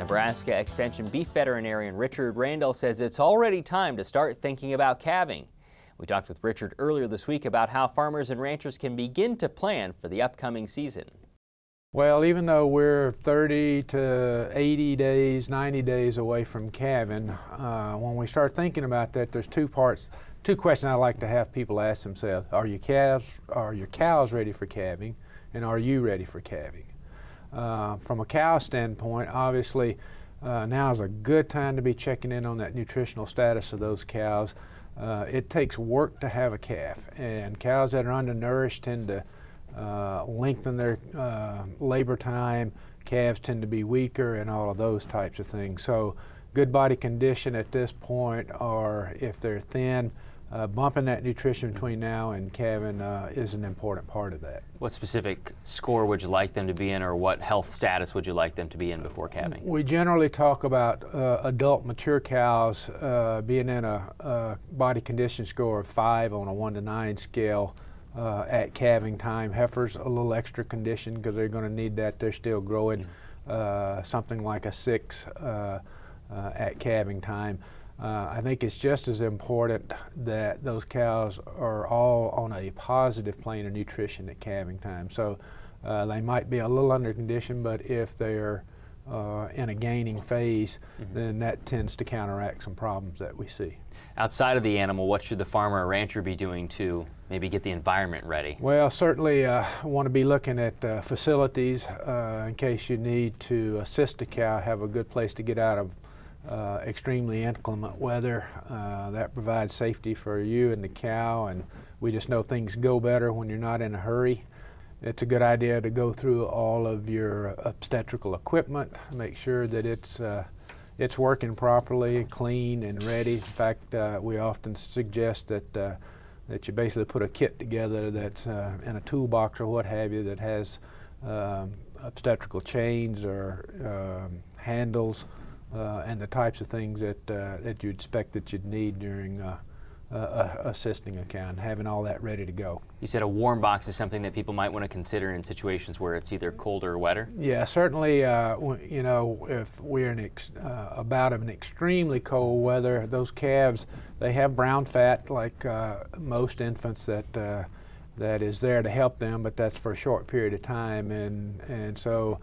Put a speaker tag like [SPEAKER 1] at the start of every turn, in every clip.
[SPEAKER 1] Nebraska Extension beef veterinarian Richard Randle says it's already time to start thinking about calving. We talked with Richard earlier this week about how farmers and ranchers can begin to plan for the upcoming season.
[SPEAKER 2] Well, even though we're 30 to 80 days, 90 days away from calving, when we start thinking about that, there's two questions I like to have people ask themselves. Are your cows ready for calving, and are you ready for calving? From a cow standpoint, obviously, now is a good time to be checking in on that nutritional status of those cows. It takes work to have a calf, and cows that are undernourished tend to lengthen their labor time. Calves tend to be weaker and all of those types of things. So good body condition at this point, or if they're thin, bumping that nutrition between now and calving is an important part of that.
[SPEAKER 1] What specific score would you like them to be in, or what health status would you like them to be in before calving? We
[SPEAKER 2] generally talk about adult mature cows being in a body condition score of 5 on a 1 to 9 scale at calving time. Heifers a little extra condition because they're going to need that. They're still growing. Something like a 6 at calving time. I think it's just as important that those cows are all on a positive plane of nutrition at calving time. So they might be a little under condition, but if they're in a gaining phase, then that tends to counteract some problems that we see.
[SPEAKER 1] Outside of the animal, what should the farmer or rancher be doing to maybe get the environment ready?
[SPEAKER 2] Well, certainly want to be looking at facilities in case you need to assist a cow, have a good place to get out of extremely inclement weather. That provides safety for you and the cow, and we just know things go better when you're not in a hurry. It's a good idea to go through all of your obstetrical equipment, make sure that it's working properly, clean and ready. In fact, we often suggest that you basically put a kit together that's in a toolbox or what have you that has obstetrical chains or handles, and the types of things that you'd expect that you'd need during assisting a cow, and having all that ready to go.
[SPEAKER 1] You said a warm box is something that people might want to consider in situations where it's either colder or wetter?
[SPEAKER 2] Yeah, certainly, you know, if we're in about an extremely cold weather, those calves, they have brown fat like most infants that is there to help them, but that's for a short period of time, and so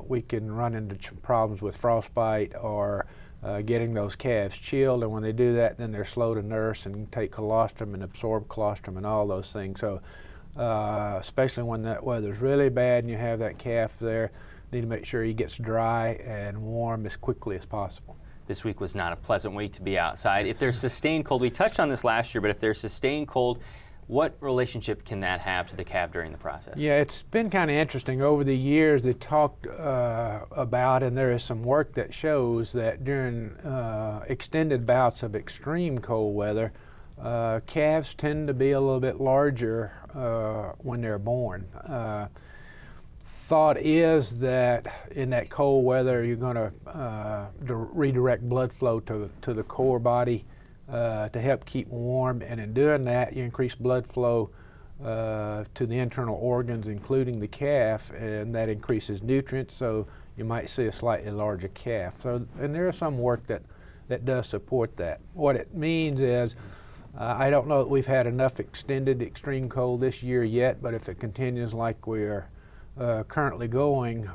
[SPEAKER 2] we can run into problems with frostbite or getting those calves chilled, and when they do that, then they're slow to nurse and take colostrum and absorb colostrum and all those things. So especially when that weather's really bad and you have that calf there, you need to make sure he gets dry and warm as quickly as possible.
[SPEAKER 1] This week was not a pleasant week to be outside. If there's sustained cold, we touched on this last year, but if there's sustained cold, what relationship can that have to the calf during the process? Yeah,
[SPEAKER 2] it's been kind of interesting. Over the years, they talked about, and there is some work that shows that during extended bouts of extreme cold weather, calves tend to be a little bit larger when they're born. Thought is that in that cold weather, you're going to redirect blood flow to the core body to help keep warm, and in doing that you increase blood flow to the internal organs, including the calf, and that increases nutrients, so you might see a slightly larger calf. So, and there is some work that does support that. What it means is, I don't know that we've had enough extended extreme cold this year yet, but if it continues like we're currently going,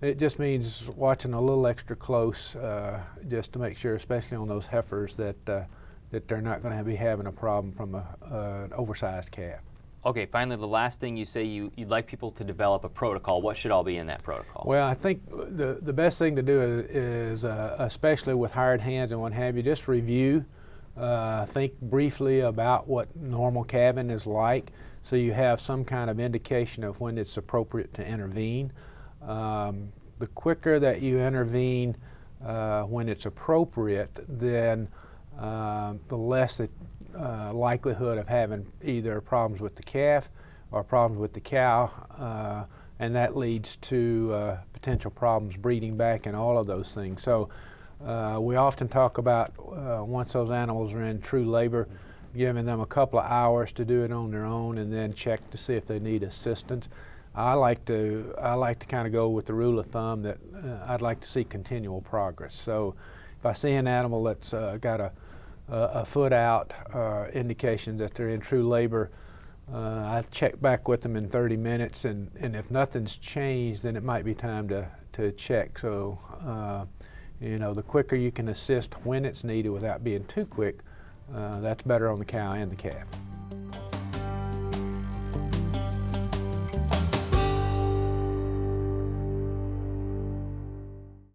[SPEAKER 2] it just means watching a little extra close, just to make sure, especially on those heifers, that they're not going to be having a problem from an oversized calf.
[SPEAKER 1] Okay, finally, the last thing you say, you'd like people to develop a protocol. What should all be in that protocol?
[SPEAKER 2] Well, I think the best thing to do is especially with hired hands and what have you, just review, think briefly about what normal calving is like, so you have some kind of indication of when it's appropriate to intervene. The quicker that you intervene when it's appropriate, then the less the likelihood of having either problems with the calf or problems with the cow, and that leads to potential problems breeding back and all of those things. So we often talk about once those animals are in true labor, giving them a couple of hours to do it on their own and then check to see if they need assistance. I like to kind of go with the rule of thumb that I'd like to see continual progress. So if I see an animal that's got a foot out, indication that they're in true labor, I check back with them in 30 minutes, and if nothing's changed, then it might be time to check. So you know, the quicker you can assist when it's needed without being too quick, that's better on the cow and the calf.